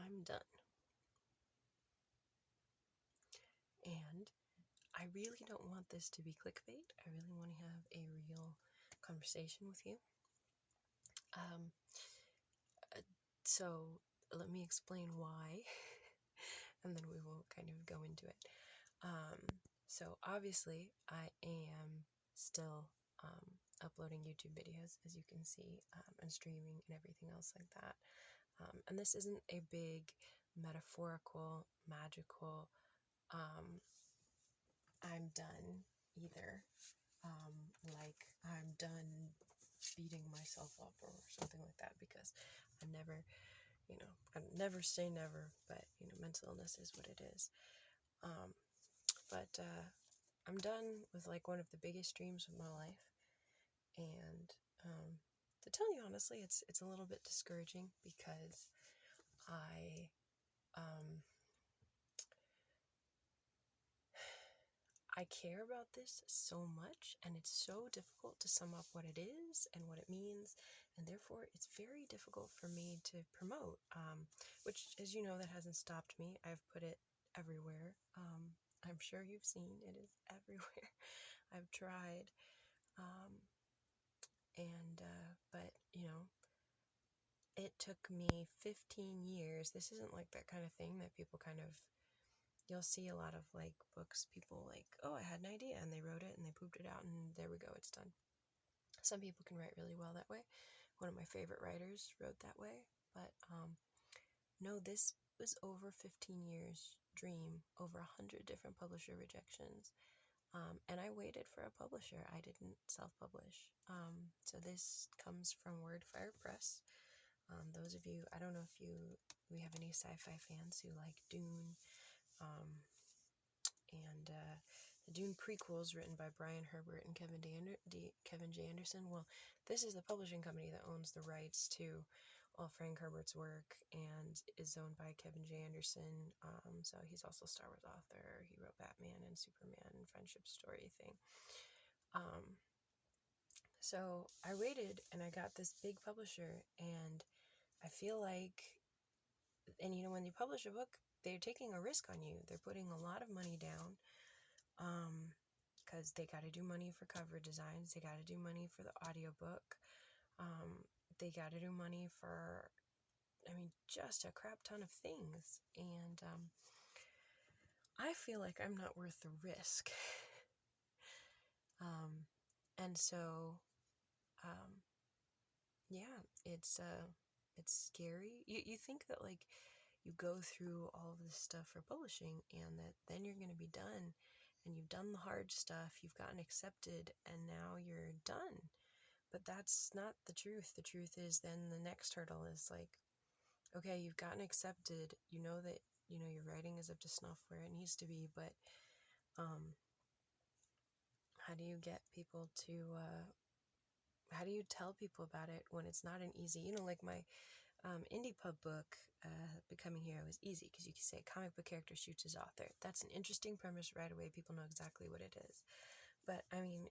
I'm done. And I really don't want this to be clickbait. I really want to have a real conversation with you. So let me explain why, and then we will kind of go into it. So obviously I am still uploading YouTube videos, as you can see, and streaming and everything else like that. And this isn't a big metaphorical, magical, I'm done either. Like I'm done beating myself up or something like that, because I'm never, I never say never, but mental illness is what it is. But I'm done with like one of the biggest dreams of my life, and to tell you honestly, it's a little bit discouraging because I care about this so much, and it's so difficult to sum up what it is and what it means, and therefore it's very difficult for me to promote, which, as you know, that hasn't stopped me. I've put it everywhere. I'm sure you've seen it is everywhere. I've tried, but it took me 15 years. This isn't like that kind of thing that people kind of, you'll see a lot of like books, people like, oh, I had an idea and they wrote it and they pooped it out and there we go, it's done. Some people can write really well that way. One of my favorite writers wrote that way, but no, this was over 15 years dream, over 100 different publisher rejections. And I waited for a publisher. I didn't self-publish. So this comes from Wordfire Press. Those of you, I don't know if we have any sci-fi fans who like Dune, and the Dune prequels written by Brian Herbert and Kevin J. Anderson. Well, this is the publishing company that owns the rights to all Frank Herbert's work and is owned by Kevin J. Anderson. So he's also a Star Wars author. He wrote Batman and Superman and Friendship Story thing. So I waited and I got this big publisher, and I feel like, and when you publish a book, they're taking a risk on you. They're putting a lot of money down, because they got to do money for cover designs, they got to do money for the audiobook, they got to do money for, just a crap ton of things, and I feel like I'm not worth the risk. And so, yeah, it's scary. You think that like you go through all of this stuff for publishing and that then you're going to be done and you've done the hard stuff, you've gotten accepted, and now you're done. But that's not the truth. The truth is then the next hurdle is like, okay, you've gotten accepted, you know that, your writing is up to snuff where it needs to be, but how do you get people to, how do you tell people about it when it's not an easy, like my indie pub book, Becoming Hero, is easy because you can say comic book character shoots his author. That's an interesting premise right away. People know exactly what it is. But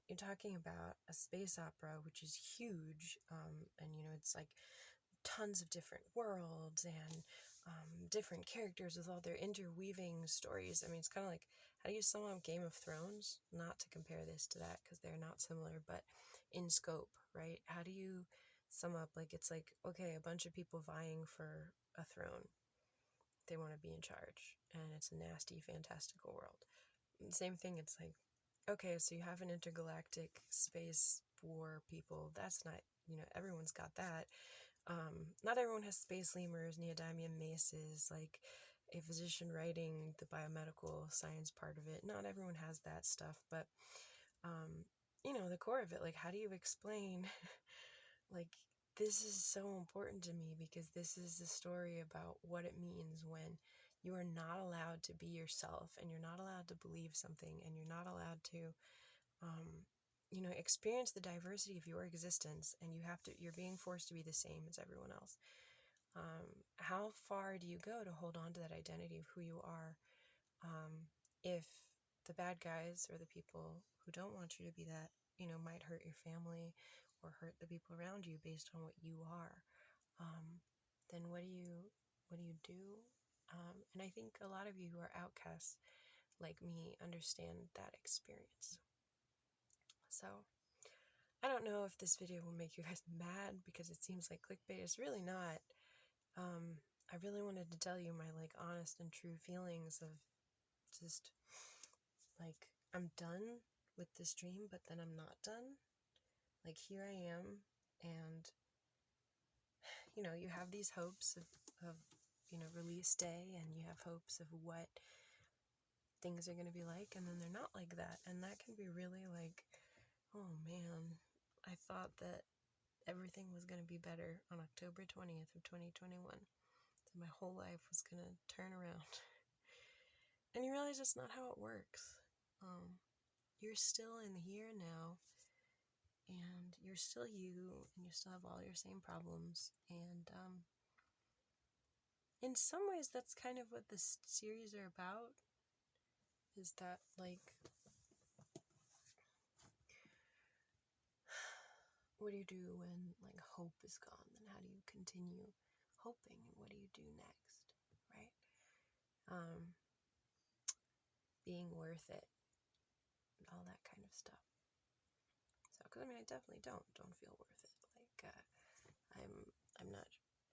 you're talking about a space opera, which is huge, and it's like tons of different worlds and different characters with all their interweaving stories. It's kind of like, how do you sum up Game of Thrones? Not to compare this to that because they're not similar, but in scope, right? How do you sum up, like, it's like, okay, a bunch of people vying for a throne. They want to be in charge, and it's a nasty, fantastical world. Same thing, it's like, okay, so you have an intergalactic space war people. That's not, everyone's got that. Not everyone has space lemurs, neodymium maces, like a physician writing the biomedical science part of it. Not everyone has that stuff, but, the core of it, like, how do you explain, like, this is so important to me because this is the story about what it means when you are not allowed to be yourself and you're not allowed to believe something and you're not allowed to, experience the diversity of your existence, and you're being forced to be the same as everyone else. How far do you go to hold on to that identity of who you are, if the bad guys or the people who don't want you to be that, might hurt your family or hurt the people around you based on what you are, then what do you What do you do? And I think a lot of you who are outcasts like me understand that experience. So I don't know if this video will make you guys mad because it seems like clickbait. It's really not. I really wanted to tell you my like honest and true feelings of just like, I'm done with this dream, but then I'm not done. Like, here I am, and you know, you have these hopes of you know, release day, and you have hopes of what things are going to be like, and then they're not like that, and that can be really like, oh man, I thought that everything was going to be better on October 20th of 2021, that my whole life was going to turn around. And you realize that's not how it works. You're still in the here and now, and you're still you, and you still have all your same problems, and in some ways that's kind of what this series are about, is that like, what do you do when like hope is gone? Then how do you continue hoping, and what do you do next, right? Being worth it, all that kind of stuff. So, because I mean, I definitely don't feel worth it. Like, I'm not.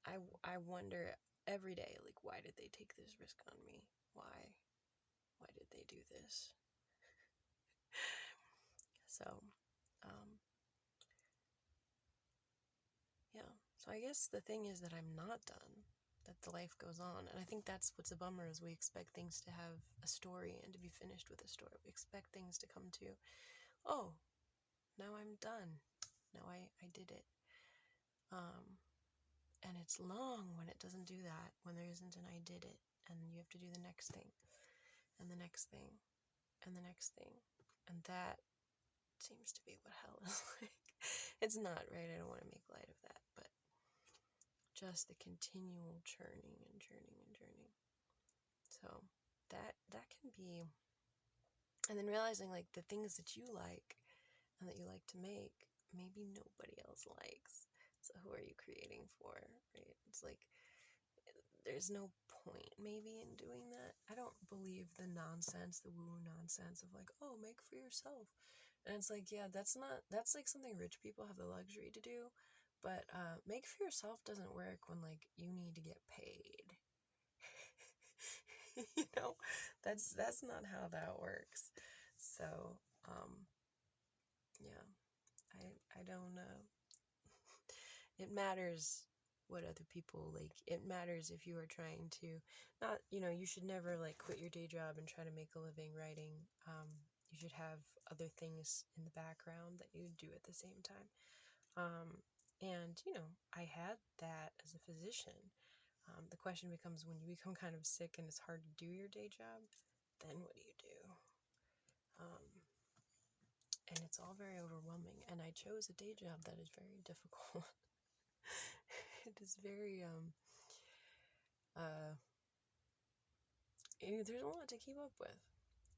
I wonder every day, like, why did they take this risk on me? Why did they do this? So, yeah. So I guess the thing is that I'm not done. That the life goes on, and I think that's what's a bummer, is we expect things to have a story and to be finished with a story. We expect things to come to, oh, now I'm done. Now I did it. And it's long when it doesn't do that, when there isn't an I did it, and you have to do the next thing, and the next thing, and the next thing, and that seems to be what hell is like. It's not, right? I don't want to make light of that, but just the continual churning and churning and churning. So that can be, and then realizing like the things that you like and that you like to make, maybe nobody else likes. So who are you creating for, right? It's like, there's no point maybe in doing that. I don't believe the nonsense, the woo nonsense of like, oh, make for yourself. And it's like, yeah, that's like something rich people have the luxury to do. But make for yourself doesn't work when like you need to get paid. You know, that's not how that works. So, yeah, I don't know. It matters what other people like. It matters if you are trying to not, you know, you should never like quit your day job and try to make a living writing. You should have other things in the background that you do at the same time. And you know, I had that as a physician. The question becomes, when you become kind of sick and it's hard to do your day job, then what do you do? And it's all very overwhelming, and I chose a day job that is very difficult. It is very there's a lot to keep up with,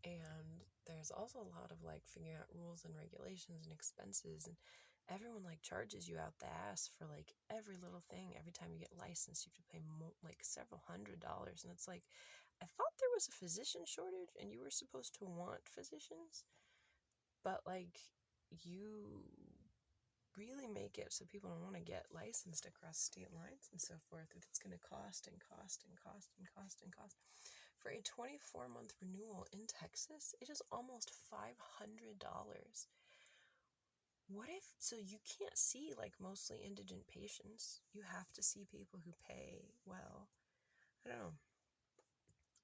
and there's also a lot of like figuring out rules and regulations and expenses, and everyone like charges you out the ass for like every little thing. Every time you get licensed, you have to pay like several $100s, and it's like, I thought there was a physician shortage and you were supposed to want physicians, but like, you really make it so people don't want to get licensed across state lines and so forth if it's going to cost and cost and cost and cost and cost. For a 24-month renewal in Texas, it is almost $500. What if, so you can't see like mostly indigent patients, you have to see people who pay well. I don't know.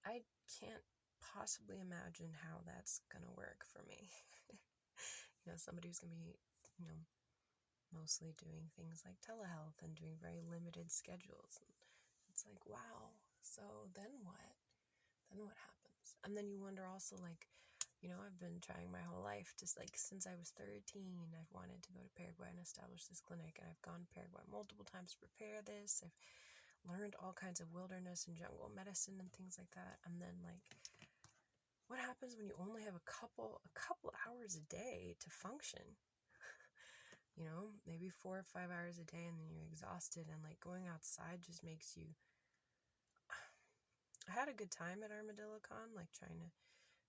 I can't possibly imagine how that's gonna work for me. You know, somebody who's gonna be, you know, mostly doing things like telehealth and doing very limited schedules. And it's like, wow, so then what? Then what happens? And then you wonder also, like, you know, I've been trying my whole life, just like since I was 13, I've wanted to go to Paraguay and establish this clinic, and I've gone to Paraguay multiple times to prepare this. I've learned all kinds of wilderness and jungle medicine and things like that. And then like, what happens when you only have a couple hours a day to function? You know, maybe 4 or 5 hours a day, and then you're exhausted, and like going outside just makes you I had a good time at ArmadilloCon, like trying to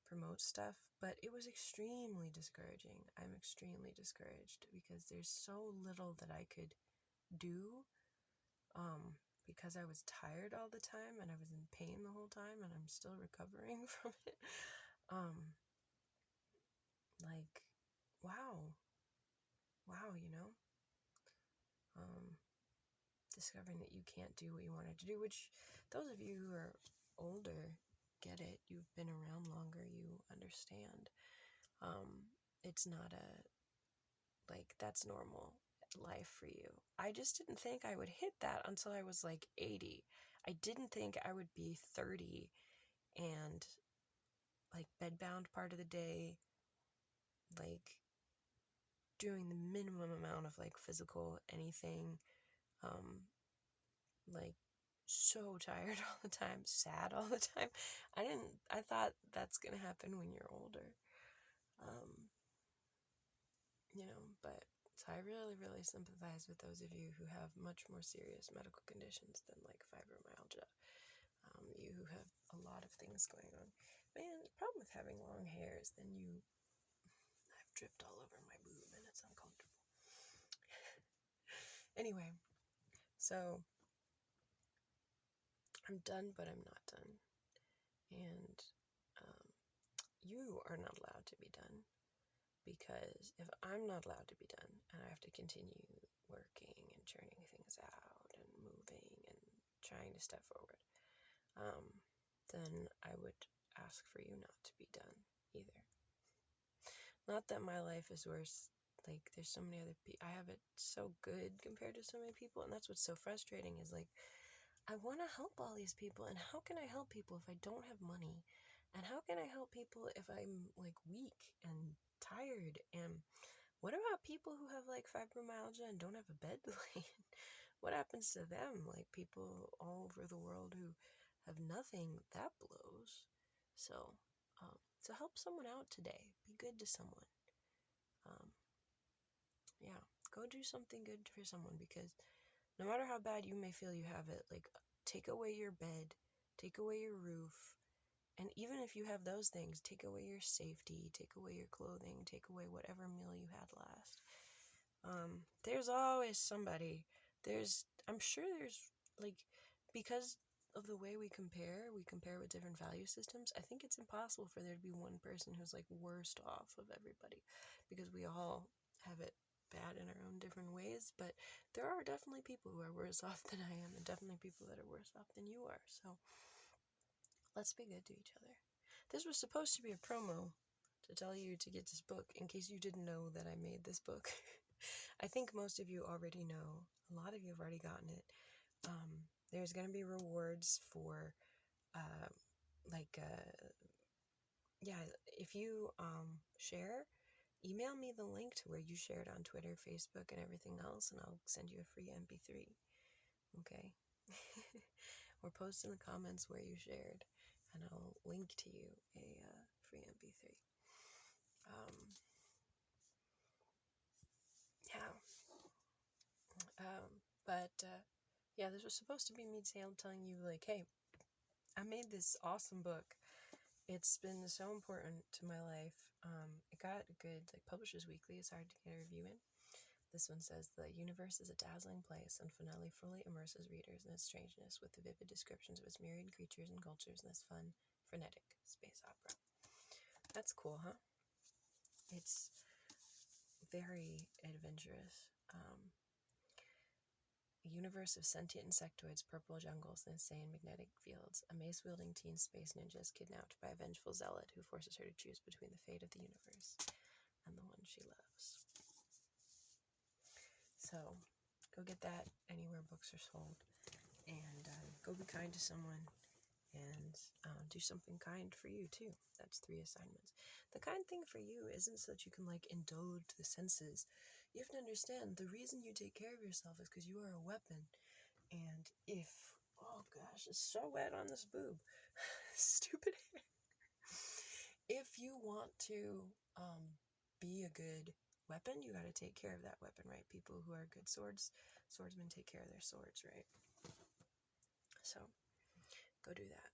promote stuff, but it was extremely discouraging. I'm extremely discouraged because there's so little that I could do, because I was tired all the time and I was in pain the whole time and I'm still recovering from it. Like, wow, you know, discovering that you can't do what you wanted to do, which those of you who are older get it. You've been around longer, you understand. It's not like, that's normal life for you. I just didn't think I would hit that until I was like 80. I didn't think I would be 30 and like bedbound part of the day, like doing the minimum amount of like physical anything, like so tired all the time, sad all the time. I thought that's gonna happen when you're older. But so I really, really sympathize with those of you who have much more serious medical conditions than like fibromyalgia. You who have a lot of things going on. Man, the problem with having long hair is then I've dripped all over my boob and it's uncomfortable. Anyway, so I'm done, but I'm not done. And you are not allowed to be done, because if I'm not allowed to be done and I have to continue working and churning things out and moving and trying to step forward, then I would ask for you not to be done either. Not that my life is worse. Like, there's so many other people. I have it so good compared to so many people, and that's what's so frustrating is like, I want to help all these people, and how can I help people if I don't have money? And how can I help people if I'm like weak and tired? And what about people who have like fibromyalgia and don't have a bed to lay in? What happens to them? Like, people all over the world who have nothing, that blows. So help someone out today. Be good to someone. Yeah, go do something good for someone, because no matter how bad you may feel you have it, like, take away your bed, take away your roof, and even if you have those things, take away your safety, take away your clothing, take away whatever meal you had last. There's always somebody. I'm sure there's, like, because of the way we compare with different value systems, I think it's impossible for there to be one person who's, like, worst off of everybody, because we all have it bad in our own different ways, but there are definitely people who are worse off than I am, and definitely people that are worse off than you are, so let's be good to each other. This was supposed to be a promo to tell you to get this book, in case you didn't know that I made this book. I think most of you already know. A lot of you have already gotten it. There's going to be rewards for, if you share, email me the link to where you shared on Twitter, Facebook, and everything else, and I'll send you a free MP3. Okay? Or post in the comments where you shared, and I'll link to you a free MP3. This was supposed to be me telling you, like, hey, I made this awesome book. It's been so important to my life. It got good, like, Publishers Weekly. It's hard to get a review in. This one says, the universe is a dazzling place, and Finelli fully immerses readers in its strangeness with the vivid descriptions of its myriad creatures and cultures in this fun, frenetic space opera. That's cool, huh? It's very adventurous. A universe of sentient insectoids, purple jungles, and insane magnetic fields. A mace-wielding teen space ninja is kidnapped by a vengeful zealot who forces her to choose between the fate of the universe and the one she loves. So, go get that anywhere books are sold. And go be kind to someone, and do something kind for you, too. That's 3 assignments. The kind thing for you isn't so that you can, like, indulge the senses. You have to understand, the reason you take care of yourself is because you are a weapon. And if, oh gosh, it's so wet on this boob. Stupid hair. If you want to be a good weapon, you gotta take care of that weapon, right? People who are good swordsmen take care of their swords, right? So, go do that.